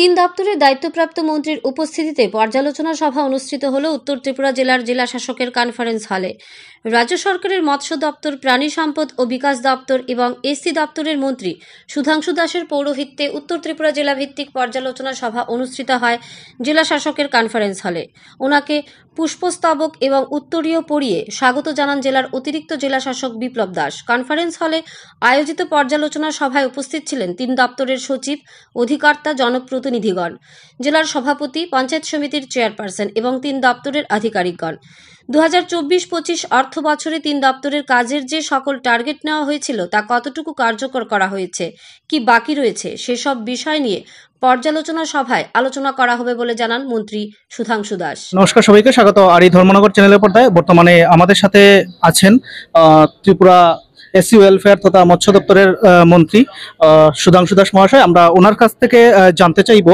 তিন দপ্তরের দায়িত্বপ্রাপ্ত মন্ত্রীর উপস্থিতিতে পর্যালোচনা সভা অনুষ্ঠিত হল উত্তর ত্রিপুরা জেলার জেলা শাসকের কনফারেন্স হলে। রাজ্য সরকারের মৎস্য দপ্তর, প্রাণী সম্পদ ও বিকাশ দপ্তর এবং এসসি দপ্তরের মন্ত্রী সুধাংশু দাসের পৌরোহিত্যে উত্তর ত্রিপুরা জেলা ভিত্তিক পর্যালোচনা সভা অনুষ্ঠিত হয় জেলা শাসকের কনফারেন্স হলে। ওনাকে পুষ্পস্তবক এবং উত্তরীয় পরিয়ে স্বাগত জানান জেলার অতিরিক্ত জেলা শাসক বিপ্লব দাস। কনফারেন্স হলে আয়োজিত পর্যালোচনা সভায় উপস্থিত ছিলেন তিন দপ্তরের সচিব, অধিকর্তা, জনপ্রতিনিধিগণ, জেলার সভাপতি, পঞ্চায়েত সমিতির চেয়ারপারসন এবং তিন দপ্তরের আধিকারিকগণ। 2024-25 অর্থ বছরে তিন দপ্তরের কাজের যে সকল টার্গেট নেওয়া হয়েছিল তা কতটুকু কার্যকর করা হয়েছে, কি বাকি রয়েছে, সেসব বিষয় নিয়ে পর্যালোচনা সভায় আলোচনা করা হবে বলে জানান মন্ত্রী সুধাংশু দাস। নমস্কার সবাইকে, স্বাগত আরি ধর্মনগর চ্যানেলের পর্দায়। বর্তমানে আমাদের সাথে আছেন ত্রিপুরা এসসি ওয়েলফেয়ার তথা মৎস্য দপ্তরের মন্ত্রী সুধাংশু দাস মহাশয়। আমরা ওনার কাছ থেকে জানতে চাইব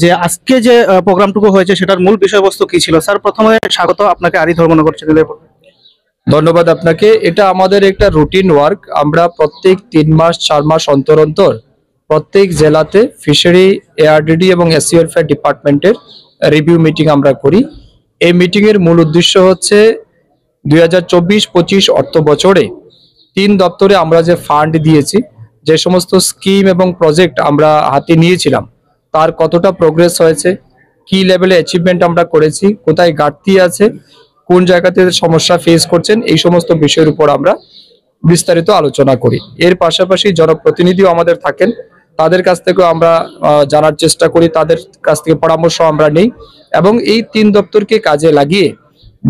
যে আজকে যে প্রোগ্রামটুকু হয়েছে সেটার মূল বিষয়বস্তু কি ছিল। স্যার, প্রথমে স্বাগত আপনাকে আরি ধর্মনগর চ্যানেলের পর্দায়। ধন্যবাদ আপনাকে। এটা আমাদের একটা রুটিন ওয়ার্ক। আমরা প্রত্যেক 3 মাস 4 মাস অন্তর অন্তর প্রত্যেক জেলাতে ফিশারি, এআরডিডি এবং এসসি ওয়েলফেয়ার ডিপার্টমেন্টের রিভিউ মিটিং আমরা করি। এই মিটিং এর মূল উদ্দেশ্য হচ্ছে 2024-25 অর্থ বছরে তিন দপ্তরে আমরা যে ফান্ড দিয়েছি, যে সমস্ত স্কিম এবং প্রজেক্ট আমরা হাতে নিয়েছিলাম, তার কতটা প্রোগ্রেস হয়েছে, কি লেভেলে অ্যাচিভমেন্ট আমরা করেছি, কোথায় ঘাটতি আছে, কোন জায়গাতে সমস্যা ফেস করছেন, এই সমস্ত বিষয়ের উপর আমরা বিস্তারিত আলোচনা করি। এর পাশাপাশি জনপ্রতিনিধিও আমাদের থাকেন, তাদের কাছ থেকেও আমরা জানার চেষ্টা করি, তাদের কাছ থেকে পরামর্শ আমরা নেই এবং এই তিন দপ্তরকে কাজে লাগিয়ে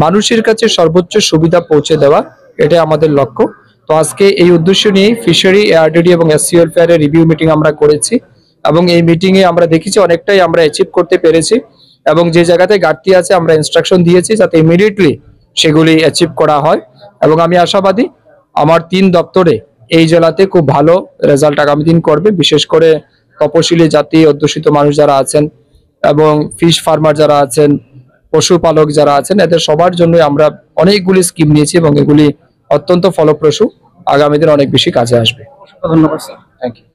মানুষের কাছে সর্বোচ্চ সুবিধা পৌঁছে দেওয়া, এটা আমাদের লক্ষ্য। তো আজকে এই উদ্দেশ্য নিয়ে ফিশারি, এআরডিডি এবং এসসি ওয়েলফেয়ারের রিভিউ মিটিং আমরা করেছি এবং এই মিটিংয়ে আমরা দেখেছি অনেকটাই আমরা অ্যাচিভ করতে পেরেছি এবং যে জায়গাতে ঘাটতি আছে আমরা ইনস্ট্রাকশন দিয়েছি যাতে ইমিডিয়েটলি সেগুলি অ্যাচিভ করা হয় এবং আমি আশাবাদী আমার তিন দপ্তরে এই জেলাতে খুব ভালো রেজাল্ট আগামী দিন করবে। বিশেষ করে তপশিলি জাতি, অধ্যুষিত মানুষ যারা আছেন এবং ফিশ ফার্মার যারা আছেন, পশুপালক যারা আছেন, এদের সবার জন্য আমরা অনেকগুলি স্কিম নিয়েছি এবং এগুলি অত্যন্ত ফলপ্রসূ, আগামী দিন অনেক বেশি কাজে আসবে। ধন্যবাদ স্যার। Thank you.